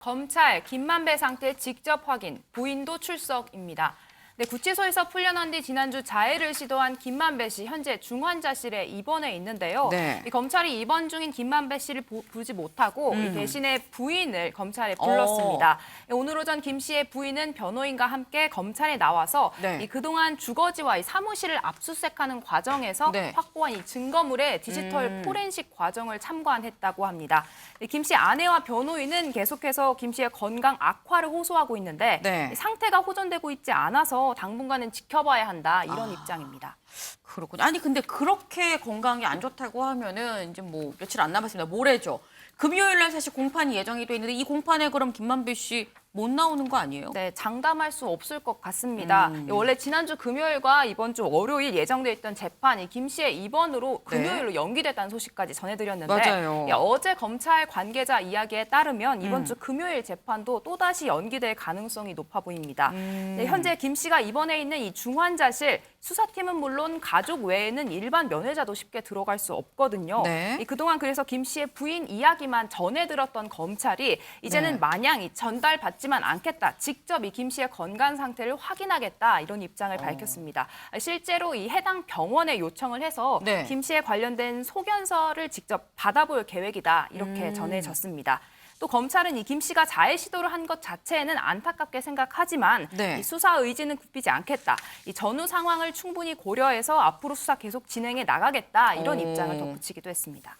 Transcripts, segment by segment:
검찰 김만배 상태 직접 확인, 부인도 출석입니다. 네, 구치소에서 풀려난 뒤 지난주 자해를 시도한 김만배 씨 현재 중환자실에 입원해 있는데요. 네. 이 검찰이 입원 중인 김만배 씨를 부지 못하고 이 대신에 부인을 검찰에 불렀습니다. 오늘 오전 김 씨의 부인은 변호인과 함께 검찰에 나와서 네. 이 그동안 주거지와 이 사무실을 압수수색하는 과정에서 네. 확보한 이 증거물의 디지털 포렌식 과정을 참관했다고 합니다. 김 씨 아내와 변호인은 계속해서 김 씨의 건강 악화를 호소하고 있는데 네. 상태가 호전되고 있지 않아서 당분간은 지켜봐야 한다 이런 입장입니다. 그렇군요. 아니 근데 그렇게 건강이 안 좋다고 하면은 이제 뭐 며칠 안 남았습니다. 모레죠. 금요일 날 사실 공판이 예정이 돼 있는데 이 공판에 그럼 김만배 씨 못 나오는 거 아니에요? 네, 장담할 수 없을 것 같습니다. 원래 지난주 금요일과 이번 주 월요일 예정돼 있던 재판이 김 씨의 입원으로 금요일로 연기됐다는 소식까지 전해드렸는데 맞아요. 어제 검찰 관계자 이야기에 따르면 이번 주 금요일 재판도 또다시 연기될 가능성이 높아 보입니다. 네, 현재 김 씨가 입원해 있는 이 중환자실 수사팀은 물론 가족 외에는 일반 면회자도 쉽게 들어갈 수 없거든요. 네. 그동안 그래서 김 씨의 부인 이야기만 전해 들었던 검찰이 이제는 네. 마냥 전달받지만 않겠다. 직접 이 김 씨의 건강 상태를 확인하겠다. 이런 입장을 밝혔습니다. 실제로 이 해당 병원에 요청을 해서 네. 김 씨에 관련된 소견서를 직접 받아볼 계획이다. 이렇게 전해졌습니다. 또 검찰은 이 김 씨가 자해 시도를 한 것 자체에는 안타깝게 생각하지만 네. 이 수사 의지는 굽히지 않겠다. 이 전후 상황을 충분히 고려해서 앞으로 수사 계속 진행해 나가겠다. 이런 입장을 덧붙이기도 했습니다.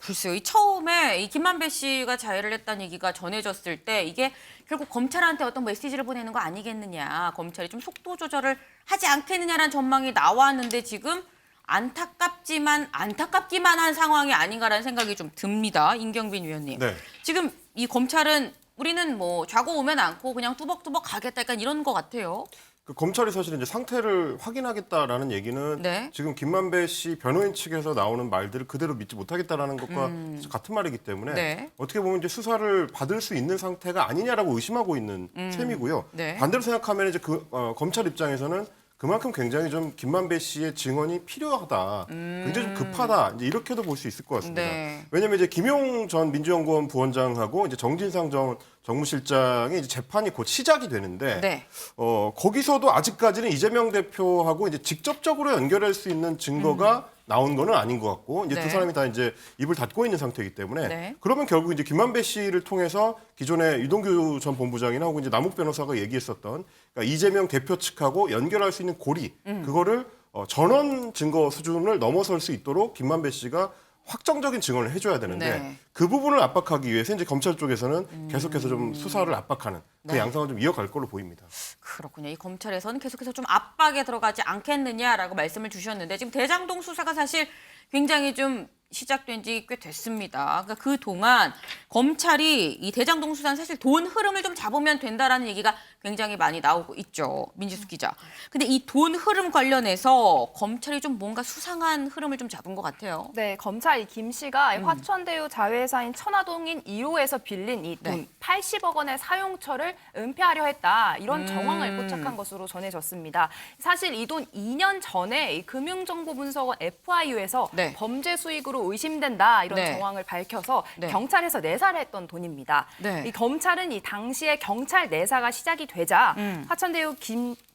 글쎄요. 이 처음에 이 김만배 씨가 자해를 했다는 얘기가 전해졌을 때 이게 결국 검찰한테 어떤 메시지를 보내는 거 아니겠느냐. 검찰이 좀 속도 조절을 하지 않겠느냐라는 전망이 나왔는데 지금 안타깝기만 한 상황이 아닌가라는 생각이 좀 듭니다. 임경빈 위원님. 네. 지금 이 검찰은 우리는 뭐 좌고 우면 않고 그냥 뚜벅뚜벅 가겠다 약간 이런 것 같아요. 그 검찰이 사실 이제 상태를 확인하겠다라는 얘기는 네. 지금 김만배 씨 변호인 측에서 나오는 말들을 그대로 믿지 못하겠다라는 것과 같은 말이기 때문에 네. 어떻게 보면 이제 수사를 받을 수 있는 상태가 아니냐라고 의심하고 있는 셈이고요. 네. 반대로 생각하면 이제 검찰 입장에서는 그만큼 굉장히 좀 김만배 씨의 증언이 필요하다, 굉장히 좀 급하다, 이제 이렇게도 볼 수 있을 것 같습니다. 네. 왜냐하면 이제 김용 전 민주연구원 부원장하고 이제 정진상 전 정무실장의 이제 재판이 곧 시작이 되는데, 네. 거기서도 아직까지는 이재명 대표하고 이제 직접적으로 연결할 수 있는 증거가 나온 거는 아닌 것 같고, 이제 네. 두 사람이 다 이제 입을 닫고 있는 상태이기 때문에, 네. 그러면 결국 이제 김만배 씨를 통해서 기존에 유동규 전 본부장이나 혹은 이제 남욱 변호사가 얘기했었던 그러니까 이재명 대표 측하고 연결할 수 있는 고리, 그거를 전원 증거 수준을 넘어설 수 있도록 김만배 씨가 확정적인 증언을 해줘야 되는데 네. 그 부분을 압박하기 위해서 이제 검찰 쪽에서는 계속해서 좀 수사를 압박하는 그 네. 양상을 좀 이어갈 걸로 보입니다. 그렇군요. 이 검찰에서는 계속해서 좀 압박에 들어가지 않겠느냐라고 말씀을 주셨는데 지금 대장동 수사가 사실 굉장히 좀 시작된 지 꽤 됐습니다. 그러니까 그동안 검찰이 이 대장동 수사는 사실 돈 흐름을 좀 잡으면 된다라는 얘기가 굉장히 많이 나오고 있죠. 민지수 기자. 근데 이 돈 흐름 관련해서 검찰이 좀 뭔가 수상한 흐름을 좀 잡은 것 같아요. 네, 검찰 김 씨가 화천대유 자회사인 천화동인 2호에서 빌린 이 돈 네. 80억 원의 사용처를 은폐하려 했다. 이런 정황을 포착한 것으로 전해졌습니다. 사실 이 돈 2년 전에 이 금융정보분석원 FIU에서 네. 범죄 수익으로 의심된다. 이런 네. 정황을 밝혀서 네. 경찰에서 내사를 했던 돈입니다. 네. 이 검찰은 이 당시에 경찰 내사가 시작이 되자 화천대유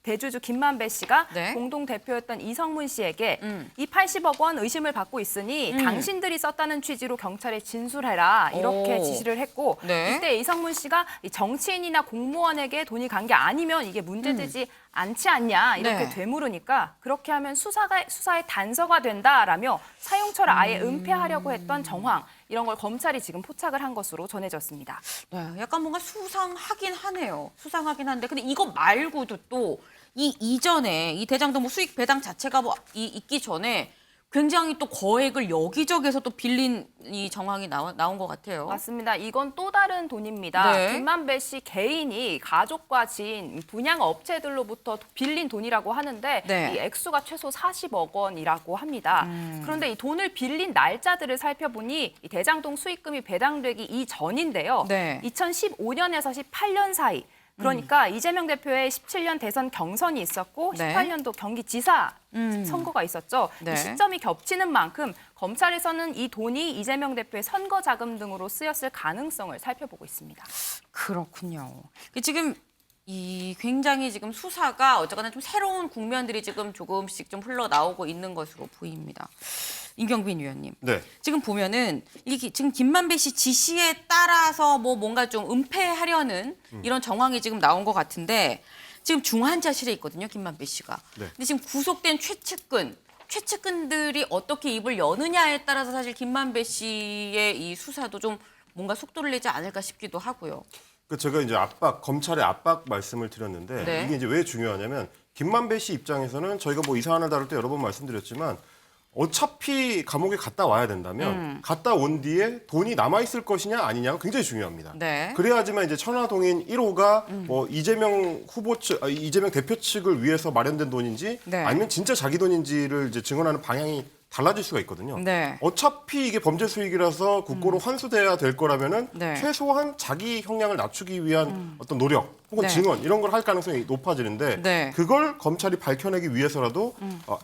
대주주 김만배 씨가 네. 공동 대표였던 이성문 씨에게 이 80억 원 의심을 받고 있으니 당신들이 썼다는 취지로 경찰에 진술해라 이렇게 오. 지시를 했고 네. 이때 이성문 씨가 이 정치인이나 공무원에게 돈이 간 게 아니면 이게 문제되지 않지 않냐 이렇게 네. 되물으니까 그렇게 하면 수사의 단서가 된다라며 사용처를 아예 은폐하려고 했던 정황 이런 걸 검찰이 지금 포착을 한 것으로 전해졌습니다. 네, 약간 뭔가 수상하긴 하네요. 수상하긴 한데 근데 이거 말고도 또 이 이전에 이 대장동 뭐 수익 배당 자체가 뭐 있기 전에 굉장히 또 거액을 여기저기서 또 빌린 이 정황이 나온 것 같아요. 맞습니다. 이건 또 다른 돈입니다. 네. 김만배 씨 개인이 가족과 지인, 분양 업체들로부터 빌린 돈이라고 하는데 네. 이 액수가 최소 40억 원이라고 합니다. 그런데 이 돈을 빌린 날짜들을 살펴보니 이 대장동 수익금이 배당되기 이전인데요. 네. 2015년에서 18년 사이 그러니까 이재명 대표의 17년 대선 경선이 있었고 네. 18년도 경기지사 선거가 있었죠. 네. 이 시점이 겹치는 만큼 검찰에서는 이 돈이 이재명 대표의 선거 자금 등으로 쓰였을 가능성을 살펴보고 있습니다. 그렇군요. 지금 이 굉장히 지금 수사가 어쨌거나 좀 새로운 국면들이 지금 조금씩 좀 흘러나오고 있는 것으로 보입니다. 임경빈 위원님. 네. 지금 보면은 이게 지금 김만배 씨 지시에 따라서 뭐 뭔가 좀 은폐하려는 이런 정황이 지금 나온 것 같은데 지금 중환자실에 있거든요, 김만배 씨가. 네. 근데 지금 구속된 최측근들이 어떻게 입을 여느냐에 따라서 사실 김만배 씨의 이 수사도 좀 뭔가 속도를 내지 않을까 싶기도 하고요. 제가 이제 검찰의 압박 말씀을 드렸는데 네. 이게 이제 왜 중요하냐면 김만배 씨 입장에서는 저희가 뭐 이 사안을 다룰 때 여러 번 말씀드렸지만 어차피 감옥에 갔다 와야 된다면 갔다 온 뒤에 돈이 남아 있을 것이냐 아니냐가 굉장히 중요합니다. 네. 그래야지만 이제 천화동인 1호가 뭐 이재명 이재명 대표 측을 위해서 마련된 돈인지 네. 아니면 진짜 자기 돈인지를 이제 증언하는 방향이 달라질 수가 있거든요. 네. 어차피 이게 범죄 수익이라서 국고로 환수돼야 될 거라면은 네. 최소한 자기 형량을 낮추기 위한 어떤 노력 혹은 네. 증언 이런 걸 할 가능성이 높아지는데 네. 그걸 검찰이 밝혀내기 위해서라도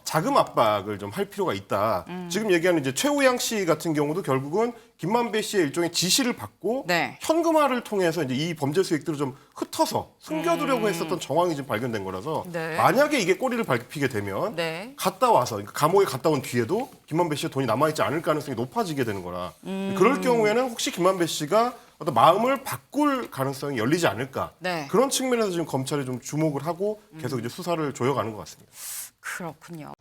자금 압박을 좀 할 필요가 있다. 지금 얘기하는 이제 최우양 씨 같은 경우도 결국은 김만배 씨의 일종의 지시를 받고 네. 현금화를 통해서 이제 이 범죄 수익들을 좀 흩어서 숨겨두려고 했었던 정황이 지금 발견된 거라서 네. 만약에 이게 꼬리를 밟히게 되면 네. 갔다 와서 그러니까 감옥에 갔다 온 뒤에도 김만배 씨의 돈이 남아있지 않을 가능성이 높아지게 되는 거라 그럴 경우에는 혹시 김만배 씨가 어떤 마음을 바꿀 가능성이 열리지 않을까 네. 그런 측면에서 지금 검찰이 좀 주목을 하고 계속 이제 수사를 조여가는 것 같습니다. 그렇군요.